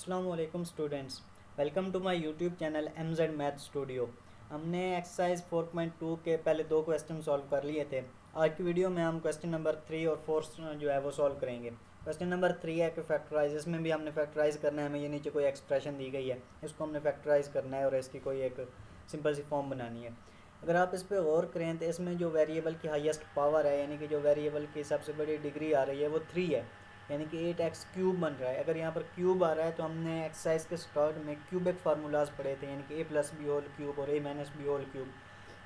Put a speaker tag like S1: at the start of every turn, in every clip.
S1: अस्सलाम वालेकुम students, welcome to my YouTube channel MZ math studio. हमने एक्सरसाइज 4.2 के पहले दो क्वेश्चन सॉल्व कर लिए थे। आज की वीडियो में हम क्वेश्चन नंबर 3 और 4 जो है वो सॉल्व करेंगे। क्वेश्चन नंबर 3 है कि फैक्टराइज, इसमें भी हमने फैक्टराइज करना है। हमें ये नीचे कोई एक्सप्रेशन दी गई है, इसको हमने फैक्टराइज करना है और इसकी कोई एक सिंपल सी फॉर्म बनानी है। अगर आप इस पर गौर करें तो इसमें जो वेरिएबल की हाईएस्ट पावर है, यानी कि जो वेरिएबल की सबसे बड़ी डिग्री आ रही है वो 3 है, यानी कि 8x क्यूब बन रहा है। अगर यहाँ पर क्यूब आ रहा है तो हमने एक्सरसाइज के स्टार्ट में क्यूबिक फार्मूलाज पढ़े थे, यानी कि a+b होल क्यूब और a-b होल क्यूब।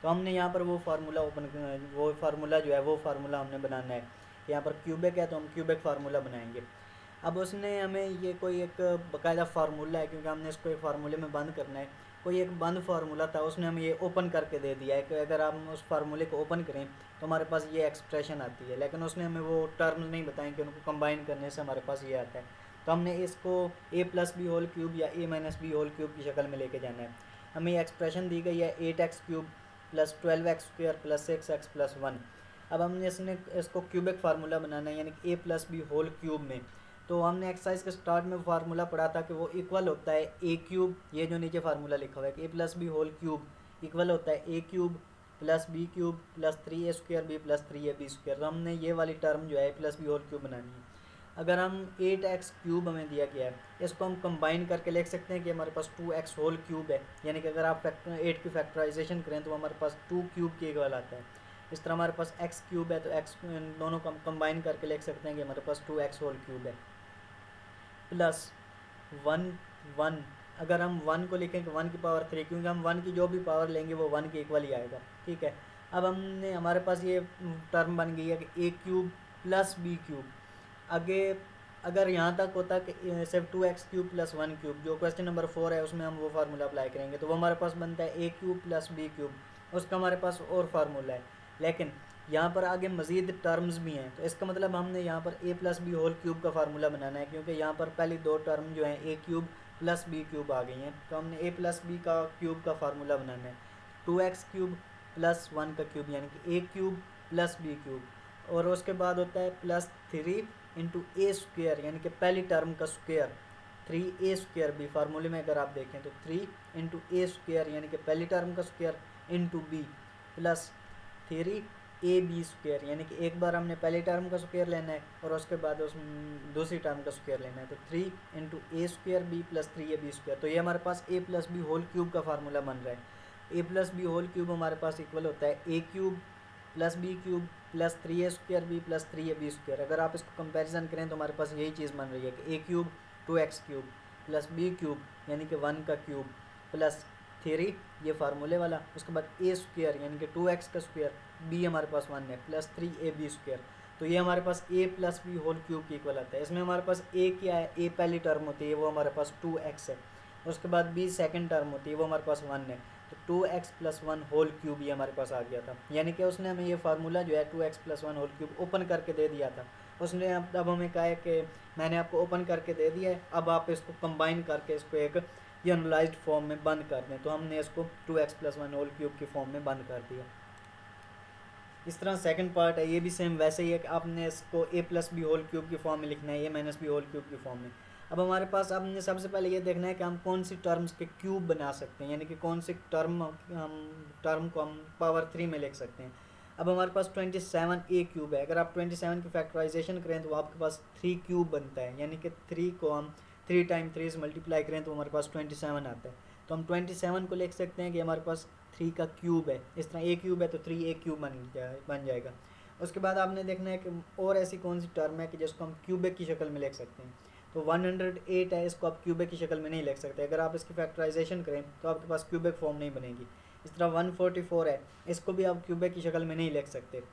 S1: तो हमने यहाँ पर वो फार्मूला जो है वो फार्मूला हमने बनाना है। यहाँ पर क्यूबिक है तो हम क्यूबिक फार्मूला बनाएंगे। अब उसने हमें ये कोई एक बाकायदा फार्मूला है, क्योंकि हमने इसको एक फार्मूले में बंद करना है। कोई एक बंद फार्मूला था, उसने हमें ये ओपन करके दे दिया है कि अगर हम उस फार्मूले को ओपन करें तो हमारे पास ये एक्सप्रेशन आती है, लेकिन उसने हमें वो टर्म्स नहीं बताएं कि उनको कंबाइन करने से हमारे पास ये आता है। तो हमने इसको a+b होल क्यूब या a-b होल क्यूब की शक्ल में लेके जाना है। हमें ये एक्सप्रेशन दी गई है 8x cube plus 12x square plus 6x plus 1। अब हमने इसको क्यूबिक फार्मूला बनाना है, यानी कि a+b होल क्यूब में। तो हमने एक्सरसाइज के स्टार्ट में फार्मूला पढ़ा था कि वो इक्वल होता है a क्यूब, ये जो नीचे फार्मूला लिखा हुआ है कि a+b होल क्यूब इक्वल होता है a cube plus b cube plus 3a square b plus 3ab square. तो हमने ये वाली टर्म जो है a+b होल क्यूब बनानी है। अगर हम 8x क्यूब हमें दिया गया है, इसको हम कंबाइन करके लिख सकते हैं कि हमारे पास 2x होल क्यूब है, यानी कि अगर आप 8 की फैक्टराइजेशन करें तो हमारे पास 2 क्यूब के इक्वल आता है। इस तरह हमारे पास x क्यूब है तो x दोनों को हम कंबाइन करके लिख सकते हैं कि हमारे पास 2x होल क्यूब है प्लस 1। अगर हम 1 को लिखें तो 1 की पावर 3, क्योंकि हम 1 की जो भी पावर लेंगे वो 1 के इक्वल ही आएगा। ठीक है, अब हमने हमारे पास ये टर्म बन गई है कि a cube plus b cube. आगे अगर यहाँ तक होता कि सिर्फ 2x क्यूब प्लस 1 क्यूब, जो क्वेश्चन नंबर 4 है उसमें हम वो फार्मूला अप्लाई करेंगे, तो वो हमारे पास बनता है a cube plus b cube, उसका हमारे पास और फार्मूला है। लेकिन यहाँ पर आगे मज़ीद टर्म्स भी हैं, तो इसका मतलब हमने यहाँ पर a+b होल क्यूब का फार्मूला बनाना है, क्योंकि यहाँ पर पहली दो टर्म जो हैं a cube plus b cube आ गई हैं। तो हमने a+b का क्यूब का फार्मूला बनाना है 2x क्यूब प्लस 1 का क्यूब, यानी कि a cube plus b cube, और उसके बाद होता है प्लस 3 इंटू ए स्क्वेयर, यानी कि पहली टर्म का स्क्वेयर 3a स्क्वेयर b। फार्मूले में अगर आप देखें तो 3 इंटू ए स्क्वेयर, यानी कि पहली टर्म का square into b plus 3ab square, यानी कि एक बार हमने पहली टर्म का स्क्वेयर लेना है और उसके बाद उस दूसरी टर्म का स्क्वेयर लेना है। तो 3 into a square b plus 3ab square. तो ये हमारे पास a+b होल क्यूब का फार्मूला बन रहा है। a+b होल क्यूब हमारे पास इक्वल होता है a cube plus b cube plus 3a square b plus 3ab square. अगर आप इसको कंपैरिजन करें तो हमारे पास यही चीज़ बन रही है कि a cube 2x cube plus b cube यानी कि 1 का क्यूब प्लस 3 ये फार्मूले वाला, उसके बाद a स्क्वेयर यानी कि 2x का स्क्वेयर, b हमारे पास 1 है प्लस 3ab स्क्वेयर। तो ये हमारे पास a plus b whole cube की इक्वल आता है। इसमें हमारे पास a क्या है, a पहली टर्म होती है वो हमारे पास 2x है, उसके बाद b सेकंड टर्म होती है वो हमारे पास 1 है। तो 2x प्लस 1 होल क्यूब ये हमारे पास आ गया था, यानी कि उसने हमें ये फार्मूला जो है 2x plus 1 whole cube open करके दे दिया था। उसने अब हमें कहा है कि मैंने आपको ओपन करके दे दिया है, अब आप इसको कंबाइन करके इसको एक जनरलाइज्ड फॉर्म में बंद कर दें। तो हमने इसको 2x प्लस 1 होल क्यूब की फॉर्म में बंद कर दिया। इस तरह सेकंड पार्ट है, ये भी सेम वैसे ही है कि आपने इसको a+b होल क्यूब की फॉर्म में लिखना है, a-b होल क्यूब की फॉर्म में। अब हमारे पास हमने सबसे पहले ये देखना है कि हम कौन सी टर्म्स के क्यूब बना सकते हैं, यानी कि कौन सी टर्म को हम पावर 3 में लिख सकते हैं। अब हमारे पास 27a क्यूब है। अगर आप 27 की फैक्टराइजेशन करें तो आपके पास 3 क्यूब बनता है, यानी कि 3 को हम 3 टाइम 3 से मल्टीप्लाई करें तो हमारे पास 27 आता है। तो हम 27 को लिख सकते हैं कि हमारे पास 3 का क्यूब है। इस तरह a क्यूब है तो 3a क्यूब बन जाएगा। उसके बाद आपने देखना है कि और ऐसी कौन सी टर्म है कि जिसको हम क्यूबिक की शक्ल में लिख सकते हैं। तो 108 है, इसको आप क्यूबिक की शक्ल में नहीं लिख सकते। अगर आप इसकी फैक्टराइजेशन करें तो आपके पास क्यूबिक फॉर्म नहीं बनेगी। इस तरह 144 है, इसको भी आप क्यूबिक की शक्ल में नहीं लिख सकते।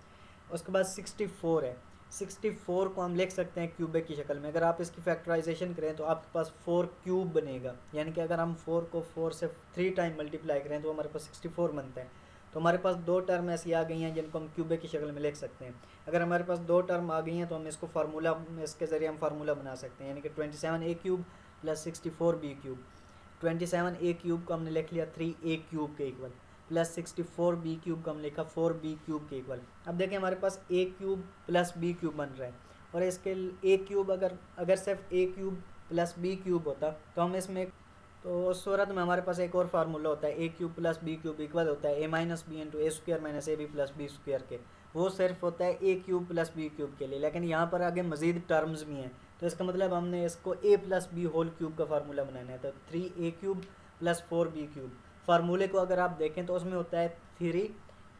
S1: उसके बाद 64 है, 64 को हम लिख सकते हैं क्यूबिक की शक्ल में। अगर आप इसकी फैक्टराइजेशन करें तो आपके पास 4 क्यूब बनेगा, यानी कि अगर हम 4 को 4 से 3 टाइम मल्टीप्लाई करें तो हमारे पास 64 बनता है। तो हमारे पास दो टर्म ऐसी आ गई हैं जिनको हम क्यूबिक की शक्ल में लिख सकते हैं। अगर हमारे पास दो टर्म आ गई हैं तो हम इसको फार्मूला, इसके ज़रिए हम फार्मूला बना सकते हैं, यानी कि 27a cube plus 64b cube. 27a cube को हमने लिख लिया 3a क्यूब के इक्वल, प्लस 64b क्यूब का हम लिखा 4b क्यूब के इक्वल। अब देखें हमारे पास a cube plus b cube बन रहा है, और इसके a क्यूब अगर सिर्फ a cube plus b cube होता तो हम इसमें, तो उस सूरत में हमारे पास एक और फार्मूला होता है a cube plus b cube equal होता है a minus b into a square minus a b plus b square के। वो सिर्फ होता है a cube plus b cube के लिए, लेकिन यहाँ पर आगे मजीद टर्म्स भी हैं, तो इसका मतलब हमने इसको ए प्लस बी होल क्यूब का फार्मूला बनाना है। तो 3a cube plus 4b cube, फार्मूले को अगर आप देखें तो उसमें होता है 3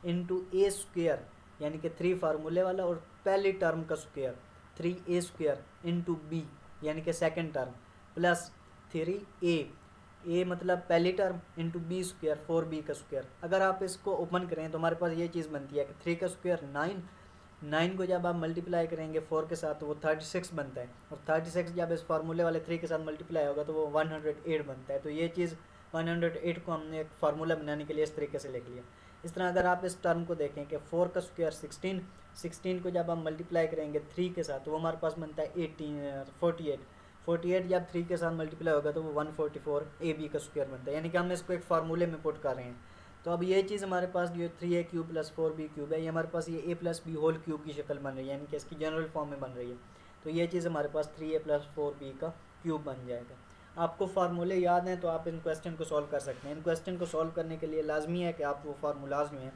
S1: इंटू ए स्क्वायर, यानी कि 3 फार्मूले वाला और पहली टर्म का square 3a square into B यानी कि सेकेंड टर्म प्लस 3a मतलब पहली term into B square 4b का स्क्वायर। अगर आप इसको ओपन करें तो हमारे पास ये चीज़ बनती है कि 3 का स्क्वायर 9 को जब आप मल्टीप्लाई करेंगे 4 के साथ तो वो 36 बनता है, और 36 जब इस फार्मूले वाले 3 के साथ मल्टीप्लाई होगा तो वो 108 बनता है। तो ये चीज़ 108 को हमने एक फार्मूला बनाने के लिए इस तरीके से लिख लिया। इस तरह अगर आप इस टर्म को देखें कि 4 का स्क्वायर 16 को जब हम मल्टीप्लाई करेंगे 3 के साथ तो वो हमारे पास बनता है 48 जब 3 के साथ मल्टीप्लाई होगा तो वो 144 ए बी का स्क्वायर बनता है, यानी कि हमने इसको एक फार्मूले में पुट कर रहे हैं। तो अब ये चीज़ हमारे पास जो 3a cube plus 4b cube है, ये हमारे पास ये a plus b whole cube की शक्ल बन रही है, यानी कि इसकी जनरल फॉर्म में बन रही है। तो ये चीज़ हमारे पास 3a प्लस 4b का क्यूब बन जाएगा। आपको फार्मूले याद हैं तो आप इन क्वेश्चन को सॉल्व कर सकते हैं। इन क्वेश्चन को सॉल्व करने के लिए लाजमी है कि आप वो फार्मूलाज जो हैं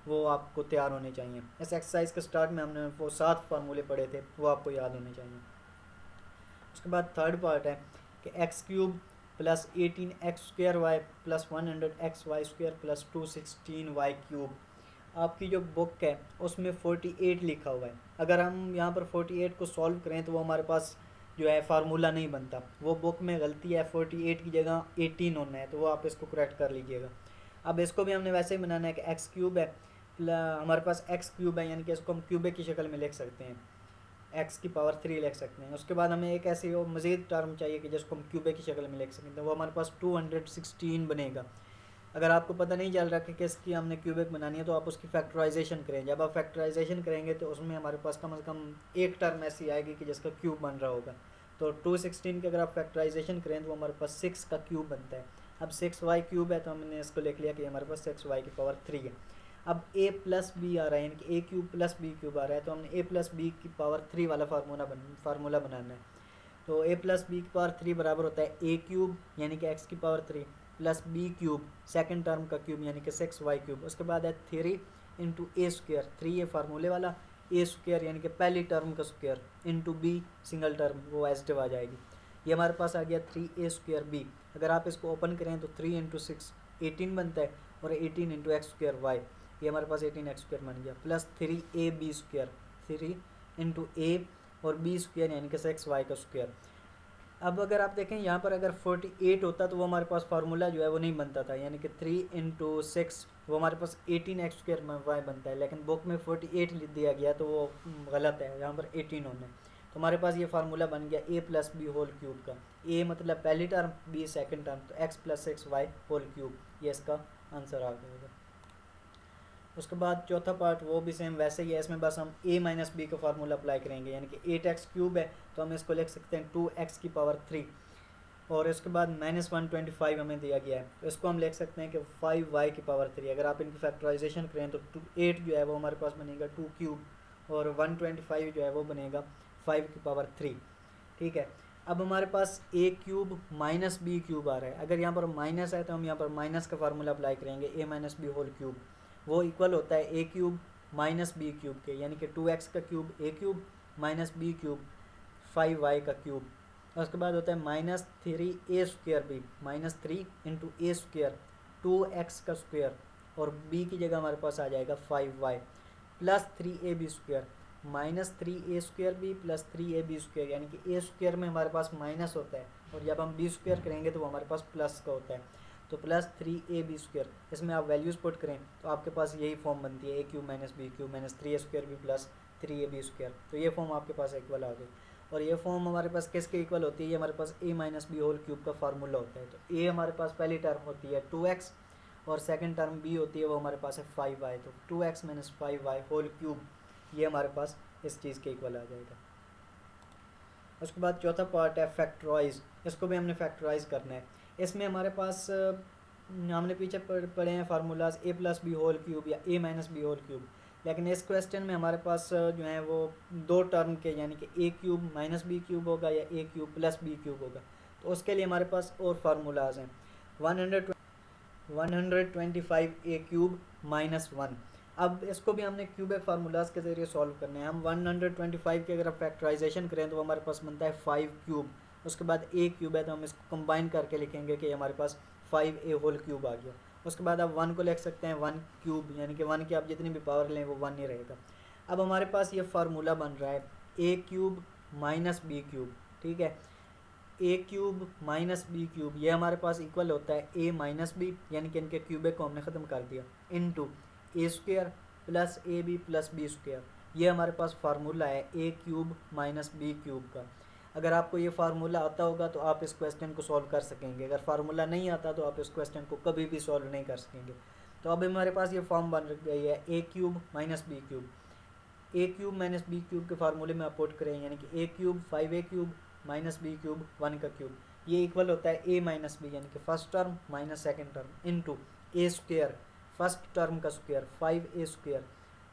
S1: वो आपको तैयार होने चाहिए। इस एक्सरसाइज के स्टार्ट में हमने वो 7 फार्मूले पढ़े थे, वो आपको याद होने चाहिए। उसके बाद थर्ड पार्ट है कि x cube plus 18x square y plus 100x y square plus 216y cube. आपकी जो बुक है उसमें 48 लिखा हुआ है। अगर हम यहाँ पर 48 को सॉल्व करें तो वो हमारे पास जो है फार्मूला नहीं बनता, वो बुक में गलती है, 48 की जगह 18 होना है, तो वो आप इसको करेक्ट कर लीजिएगा। अब इसको भी हमने वैसे ही बनाना है कि एक्स क्यूब है, हमारे पास एक्स क्यूब है, यानी कि इसको हम क्यूबिक की शक्ल में लिख सकते हैं, एक्स की पावर 3 लिख सकते हैं। उसके बाद हमें एक ऐसी वो मज़ीद टर्म चाहिए कि जिसको हम क्यूबिक की शक्ल में लिख सकते हैं, वो हमारे पास 216 बनेगा। अगर आपको पता नहीं चल रहा कि किसकी हमने क्यूबिक बनानी है तो आप उसकी फैक्टराइजेशन करें। जब आप फैक्टराइजेशन करेंगे तो उसमें हमारे पास कम से कम एक टर्म ऐसी आएगी कि जिसका क्यूब बन रहा होगा। तो 216 की अगर आप फैक्टराइजेशन करें तो हमारे पास 6 का क्यूब बनता है। अब 6y क्यूब है तो हमने इसको लिख लिया कि हमारे पास 6y की पावर 3 है। अब a प्लस बी आ रहा है, यानी कि a cube plus b cube आ रहा है, तो हमने a प्लस बी की पावर 3 वाला फार्मूला बनाना है। तो a प्लस बी की पावर 3 बराबर होता है a क्यूब यानी कि x की power 3 plus b cube second term का क्यूब यानी कि 6y क्यूब। उसके बाद है 3 इंटू ए स्क्वायर, 3 फार्मूले वाला, ए स्क्वायर यानी कि पहली टर्म का square into b single term, वो एडिटिव आ जाएगी। ये हमारे पास आ गया 3a स्क्वायर बी। अगर आप इसको ओपन करें तो 3 इंटू 6 18 बनता है, और 18 इंटू एक्स स्क्वायर वाई, ये हमारे पास 18x स्क्वायर बन गया, प्लस 3ab स्क्वायर, 3 इंटू ए और बी स्क्वायर यानी कि 6y का स्क्वायर। अब अगर आप देखें यहाँ पर अगर 48 होता तो वो हमारे पास फार्मूला जो है वो नहीं बनता था, यानी कि 3 इंटू 6 वो हमारे पास 18x स्क्वायर वाई बनता है, लेकिन बुक में 48 लिख दिया गया तो वो गलत है, यहाँ पर 18 होना है। तो हमारे पास ये फार्मूला बन गया a plus b whole cube का, a मतलब पहली टर्म, b सेकेंड टर्म, तो x plus 6y whole cube, ये इसका आंसर आ जाएगा। उसके बाद चौथा पार्ट वो भी सेम वैसे ही है, इसमें बस हम a माइनस बी का फार्मूला अप्लाई करेंगे, यानी कि 8x क्यूब है तो हम इसको लिख सकते हैं 2x की पावर 3, और इसके बाद -125 हमें दिया गया है तो इसको हम लिख सकते हैं कि 5y की पावर 3। अगर आप इनकी फैक्टराइजेशन करें तो 8 जो है वो हमारे पास बनेगा 2 क्यूब, और 125 जो है वो बनेगा 5 की पावर 3। ठीक है, अब हमारे पास a cube minus b cube आ रहा है। अगर यहाँ पर माइनस है तो हम यहाँ पर माइनस का फार्मूला अप्लाई करेंगे, a minus b whole cube, वो इक्वल होता है a cube minus b cube के, यानी कि 2x का cube a cube minus b cube 5y का क्यूब। उसके बाद होता है -3a square b, -3 into a square 2x का स्क्वायर, और b की जगह हमारे पास आ जाएगा 5y plus 3ab square, -3a square b plus 3ab square, यानी कि a स्क्वायर में हमारे पास माइनस होता है और जब हम b स्क्वायर करेंगे तो वो हमारे पास प्लस का होता है, तो प्लस 3ab स्क्वायर। इसमें आप वैल्यूज़ पुट करें तो आपके पास यही फॉर्म बनती है a cube minus b cube minus 3a square b plus 3ab square. तो ये फॉर्म आपके पास इक्वल आ गई, और ये फॉर्म हमारे पास किसके इक्वल होती है, ये हमारे पास a minus b whole cube का फार्मूला होता है। तो a हमारे पास पहली टर्म होती है 2x, और सेकंड टर्म b होती है वो हमारे पास है 5y, तो 2x minus 5y whole cube, ये हमारे पास इस चीज़ के इक्वल आ जाएगा। उसके बाद चौथा पार्ट है फैक्टराइज, इसको भी हमने फैक्टराइज करना है। इसमें हमारे पास हमने पीछे पढ़े हैं formulas a plus b whole cube या a minus b whole cube. लेकिन इस क्वेश्चन में हमारे पास जो है वो दो टर्म के यानी कि ए क्यूब माइनस बी क्यूब होगा या ए क्यूब प्लस बी क्यूब होगा। तो उसके लिए हमारे पास और फार्मूलाज हैं। 125 ए क्यूब माइनस 1। अब इसको भी हमने क्यूबिक फार्मूलाज के ज़रिए सॉल्व करने हैं। हम 125 के अगर फैक्टराइजेशन करें तो हमारे पास बनता है 5 क्यूब। उसके बाद ए क्यूब है तो हम इसको कंबाइन करके लिखेंगे कि हमारे पास 5 ए होल क्यूब आ गया। उसके बाद आप 1 को लिख सकते हैं 1 क्यूब, यानी कि 1 की आप जितनी भी पावर लें वो 1 ही रहेगा। अब हमारे पास ये फार्मूला बन रहा है a cube minus b cube. ठीक है, a cube minus b cube ये हमारे पास इक्वल होता है ए माइनस बी, यानी कि इनके क्यूबिक को हमने ख़त्म कर दिया, into a square plus a b plus b square. ये हमारे पास फार्मूला है a cube minus b cube का। अगर आपको ये फार्मूला आता होगा तो आप इस क्वेश्चन को सॉल्व कर सकेंगे, अगर फार्मूला नहीं आता तो आप इस क्वेश्चन को कभी भी सॉल्व नहीं कर सकेंगे। तो अब हमारे पास ये फॉर्म बन गई है a cube minus b cube. A cube minus b cube के फार्मूले में आप पुट करें, यानी कि ए क्यूब 5 ए क्यूब माइनस बी क्यूब 1 का क्यूब, ये इक्वल होता है ए माइनस बी यानी कि first term minus second term into a square first term का square 5 a square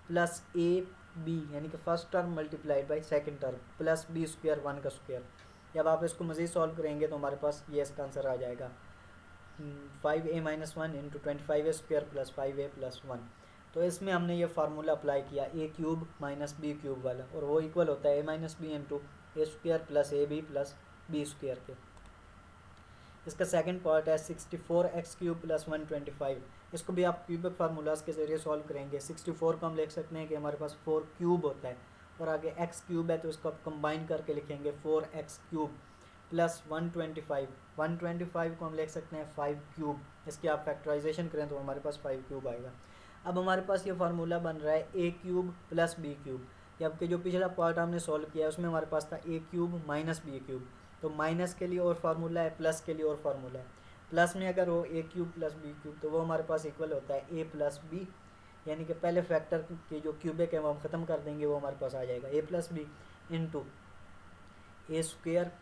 S1: plus a b यानी कि first term multiplied by second term plus b square 1 का स्क्वायर। जब आप इसको मज़ीद सॉल्व करेंगे तो हमारे पास ये इसका आंसर आ जाएगा 5 a minus 1 into 25 a square plus 5 a plus 1। तो इसमें हमने ये फार्मूला अप्लाई किया a cube minus b cube वाला, और वो इक्वल होता है a minus b into a square plus a b plus b square के। इसका सेकंड पार्ट है 64 एक्स क्यूब प्लस 125। इसको भी आप क्यूबिक फार्मूलाज के जरिए सॉल्व करेंगे। 64 को हम लिख सकते हैं कि हमारे पास 4 क्यूब होता है, और आगे एक्स क्यूब है तो इसको आप कंबाइन करके लिखेंगे 4x क्यूब प्लस 125 को हम लिख सकते हैं 5 क्यूब। इसकी आप फैक्टराइजेशन करें तो हमारे पास 5 क्यूब आएगा। अब हमारे पास ये फार्मूला बन रहा है a cube plus b cube. जबकि जो पिछला पार्ट हमने सॉल्व किया उसमें हमारे पास था ए क्यूब माइनस बी क्यूब, तो माइनस के लिए और फार्मूला है, प्लस के लिए और फार्मूला है। प्लस में अगर हो ए क्यूब प्लस बी क्यूब तो वो हमारे पास इक्वल होता है ए प्लस बी, यानी कि पहले फैक्टर के जो क्यूबिक है वो हम ख़त्म कर देंगे, वो हमारे पास आ जाएगा a plus b into a square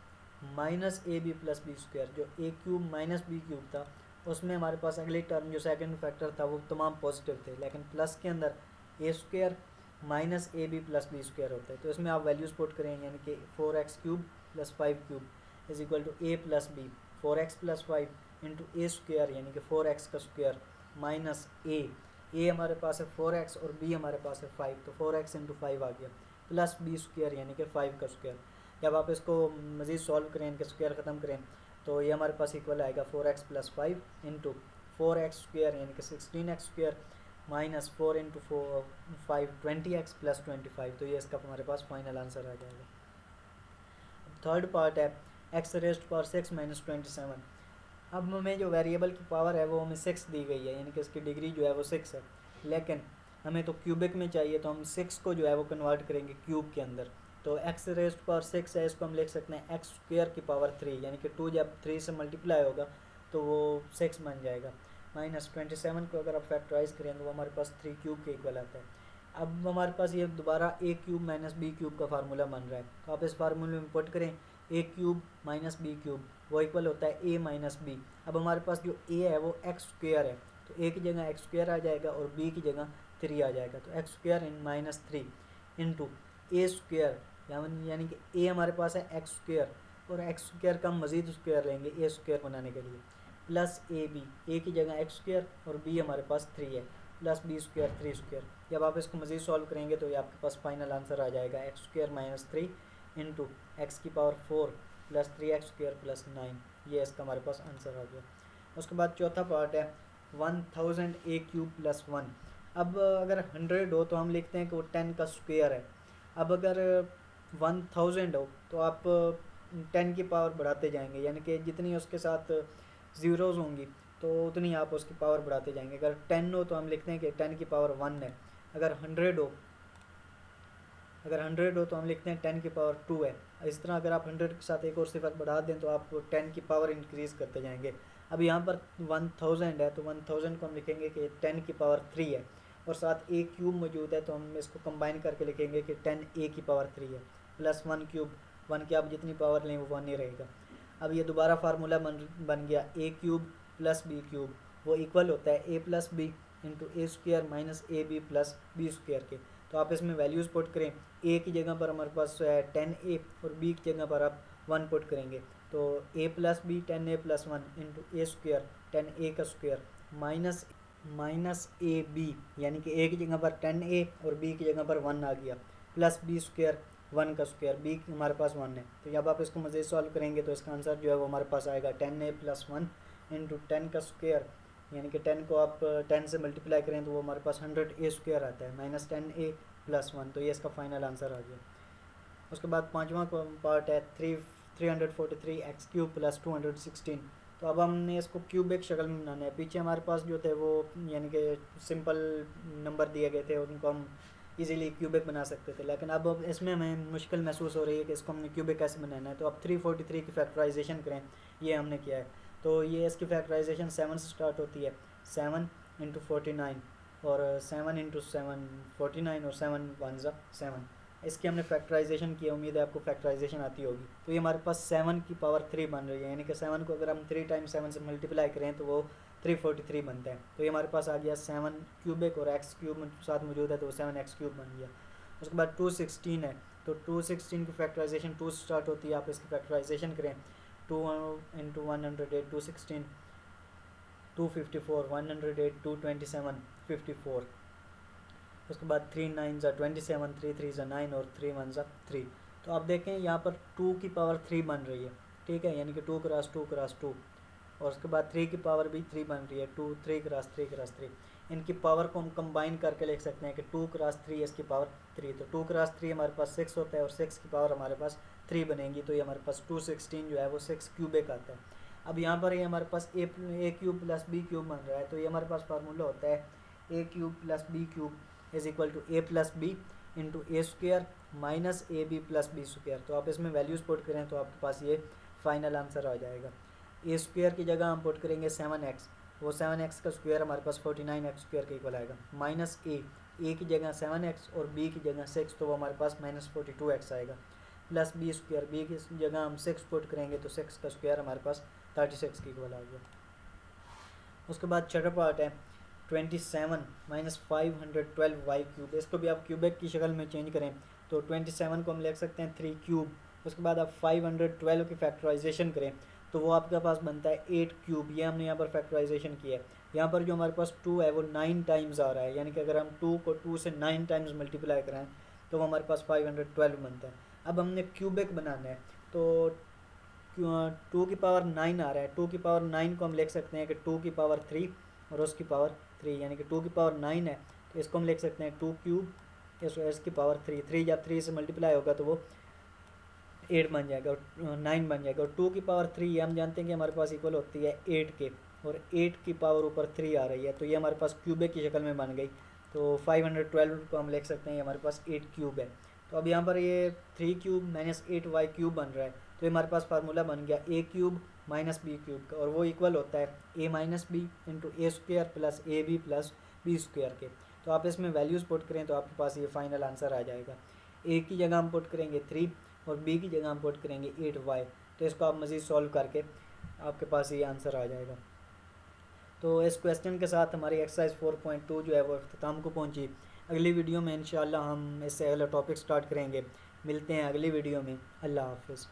S1: minus a b plus b square. जो a cube minus b cube था उसमें हमारे पास अगले टर्म जो सेकंड फैक्टर था वो तमाम पॉजिटिव थे, लेकिन प्लस के अंदर a square minus a b plus b square होता है। तो इसमें आप वैल्यूज़ पुट करें, यानी कि 4x cube plus 5 cube is equal to a plus b 4x plus 5 into a square यानी कि 4x का स्क्वायर माइनस ए हमारे पास है 4x और b हमारे पास है 5, तो 4x इंटू 5 आ गया प्लस बी स्क्वायर यानी कि 5 का स्क्वायर। जब आप इसको मज़ीद सॉल्व करें, इनके स्क्वायर ख़त्म करें तो ये हमारे पास इक्वल आएगा 4x plus 5 into 4x square यानी कि 16x square minus 4 into 5 20x plus 25। तो ये इसका हमारे पास फाइनल आंसर आ जाएगा। थर्ड पार्ट है एक्स रेस्ट पावर 6 माइनस 27। अब हमें जो वेरिएबल की पावर है वो हमें 6 दी गई है, यानी कि इसकी डिग्री जो है वो 6 है, लेकिन हमें तो क्यूबिक में चाहिए, तो हम 6 को जो है वो कन्वर्ट करेंगे क्यूब के अंदर। तो एक्स रेस्ट पावर 6 है, इसको हम लिख सकते हैं एक्स स्क्वायर की पावर 3, यानी कि 2 जब 3 से मल्टीप्लाई होगा तो वो 6 बन जाएगा। माइनस 27 को अगर आप फैक्टराइज करें तो वो हमारे पास 3 क्यूब के इक्वल आता है। अब हमारे पास ये दोबारा ए क्यूब माइनस बी क्यूब का फार्मूला बन रहा है, तो आप इस फार्मूले में पुट करें ए क्यूब माइनस बी क्यूब, वो इक्वल होता है ए माइनस बी। अब हमारे पास जो ए है वो एक्स स्क्वायर है, तो ए की जगह एक्स स्क्वायर आ जाएगा और बी की जगह 3 आ जाएगा, तो x square in minus 3 into a square, यानी कि ए हमारे पास है एक्स स्क्वायर और एक्स स्क्वायर का हम मज़ीद स्क्वायर लेंगे ए स्क्वायर बनाने के लिए, प्लस ए बी, ए की जगह एक्स स्क्वायर और बी हमारे पास 3 है, प्लस बी स्क्वायर 3 स्क्वायर। जब आप इसको मज़ीद सॉल्व करेंगे तो ये आपके पास फाइनल आंसर आ जाएगा x square minus 3 into x की power 4 plus 3x square plus 9। ये इसका हमारे पास आंसर आ गया। उसके बाद चौथा पार्ट है 1000 ए क्यूब प्लस 1। अब अगर 100 हो तो हम लिखते हैं कि वो 10 का स्क्वायर है। अब अगर 1000 हो तो आप 10 की पावर बढ़ाते जाएंगे, यानी कि जितनी उसके साथ ज़ीरोज़ होंगी तो उतनी आप उसकी पावर बढ़ाते जाएंगे। अगर 10 हो तो हम लिखते हैं कि 10 की पावर 1 है। अगर 100 हो तो हम लिखते हैं 10 की पावर 2 है। इस तरह अगर आप 100 के साथ एक और सिफर बढ़ा दें तो आप 10 की पावर इंक्रीज़ करते जाएंगे। अब यहाँ पर 1000 है तो 1000 को हम लिखेंगे कि 10 की पावर 3 है, और साथ ए क्यूब मौजूद है तो हम इसको कंबाइन करके लिखेंगे कि 10 ए की पावर 3 है, प्लस 1 क्यूब, 1 की आप जितनी पावर लें वो 1 ही रहेगा। अब ये दोबारा फार्मूला बन गया a cube plus b cube, वो इक्वल होता है a plus b into a square minus a b plus b square के। तो आप इसमें वैल्यूज़ पुट करें, ए की जगह पर हमारे पास 10a और बी की जगह पर आप 1 पुट करेंगे। तो a plus b 10a plus 1 into a square 10a का स्क्वायर माइनस ए बी, यानी कि a की जगह पर 10a और b की जगह पर 1 आ गया, प्लस बी स्क्वायर 1 का स्क्वायर, b हमारे पास 1 है। तो जब आप इसको मज़ीद सॉल्व करेंगे तो इसका आंसर जो है वो हमारे पास आएगा 10a प्लस 1 इंटू 10 का स्क्वायर, यानी कि 10 को आप 10 से मल्टीप्लाई करें तो वो हमारे पास 100a स्क्वायर आता है, माइनस 10a प्लस 1। तो ये इसका फाइनल आंसर आ गया। उसके बाद पाँचवा पार्ट है 343 एक्स क्यूब प्लस 216। तो अब हमने इसको क्यूबिक शक्ल में बनाना है। पीछे हमारे पास जो थे वो यानी कि सिंपल नंबर दिए गए थे, उनको हम इजीली क्यूबिक बना सकते थे, लेकिन अब इसमें हमें मुश्किल महसूस हो रही है कि इसको हमने क्यूबिक कैसे बनाना है। तो अब 343 की फैक्टराइजेशन करें, ये हमने किया है। तो ये इसकी फैक्टराइजेशन 7 से स्टार्ट होती है, 7 इंटू 49 और 7 इंटू 7 49 और 7 1 7। इसकी हमने फैक्टराइजेशन की, उम्मीद है आपको फैक्टराइजेशन आती होगी। तो ये हमारे पास 7 की पावर 3 बन रही है, यानी कि 7 को अगर हम 3 टाइम्स 7 से मल्टीप्लाई करें तो वो 343 बनता है। तो ये हमारे पास आ गया 7 क्यूबिक और एक्स क्यूब साथ मौजूद है तो 7 एक्स क्यूब बन गया। उसके बाद 216 है, तो 216 की फैक्टराइजेशन 2 से स्टार्ट होती है। आप इसकी फैक्टराइजेशन करें, 2 इंटू 108 216 254 108 227 54। उसके बाद 3 9 27 3 3 9 और 3 1 3। तो आप देखें यहाँ पर 2 की पावर 3 बन रही है, ठीक है, यानी कि 2 क्रॉस 2 क्रॉस 2। और उसके बाद 3 की पावर भी 3 बन रही है, 2 3 क्रॉस 3 क्रॉस 3। इनकी पावर को हम कंबाइन करके लिख सकते हैं कि 2 क्रॉस 3 इसकी पावर 3। तो 2 क्रॉस 3 हमारे पास 6 होता है और 6 की पावर हमारे पास 3 बनेगी। तो ये हमारे पास 216 जो है वो 6 क्यूबिक आता है। अब यहाँ पर ये हमारे पास ए क्यूब प्लस बी क्यूब बन रहा है। तो ये हमारे पास फार्मूला होता है a cube plus b cube is equal to a plus b into a square minus a b plus b square. तो आप इसमें वैल्यूज़ पुट करें तो आपके पास ये फाइनल आंसर आ जाएगा। ए स्क्वायर की जगह हम पुट करेंगे 7x, वो 7x का स्क्वायर हमारे पास 49x स्क्वायर के इक्वल आएगा, माइनस ए की जगह 7x और b की जगह 6, तो वो हमारे पास माइनस 42x आएगा, प्लस बी स्क्वायर, बी की जगह हम 6 पुट करेंगे तो 6 का स्क्वायर हमारे पास 36 के इक्वल आ गया। उसके बाद छठा पार्ट है 27 माइनस 512 वाई क्यूब। इसको भी आप क्यूबिक की शक्ल में चेंज करें तो 27 को हम लिख सकते हैं 3 क्यूब। उसके बाद आप 512 की फैक्टराइजेशन करें तो वो आपके पास बनता है 8 क्यूब। ये हमने यहाँ पर फैक्टराइजेशन किया है। यहाँ पर जो हमारे पास 2 है वो 9 टाइम्स आ रहा है, यानी कि अगर हम 2 को 2 से 9 टाइम्स मल्टीप्लाई कराएं तो वो हमारे पास 512 बनता है। अब हमने क्यूबिक बनाना है तो 2 की पावर 9 आ रहा है, 2 की पावर 9 को हम लिख सकते हैं कि 2 की पावर 3 और उसकी पावर 3, यानी कि 2 की पावर 9 है तो इसको हम लिख सकते हैं 2 क्यूब इसकी पावर 3 जब 3 से मल्टीप्लाई होगा तो वो 8 बन जाएगा और 9 बन जाएगा। और 2 की पावर 3 ये हम जानते हैं कि हमारे पास इक्वल होती है 8 के, और 8 की पावर ऊपर 3 आ रही है तो ये हमारे पास क्यूबिक की शक्ल में बन गई। तो 512 को हम लिख सकते हैं हमारे पास 8 क्यूब है। तो अब यहाँ पर ये 3 क्यूब माइनस 8 वाई क्यूब बन रहा है तो ये हमारे पास फार्मूला बन गया a cube minus b cube का, और वो इक्वल होता है a minus b into a square plus a b plus b square के। तो आप इसमें वैल्यूज़ पुट करें तो आपके पास ये फाइनल आंसर आ जाएगा। ए की जगह हम पुट करेंगे 3 और बी की जगह हम पुट करेंगे 8y। तो इसको आप मज़ीद सॉल्व करके आपके पास ये आंसर आ जाएगा। तो इस क्वेश्चन के साथ हमारी एक्सरसाइज 4.2 जो है वो अख्ताम को पहुंची। अगली वीडियो में इंशाल्लाह हम इससे अगला टॉपिक स्टार्ट करेंगे। मिलते हैं अगली वीडियो में। अल्लाह हाफ़िज़।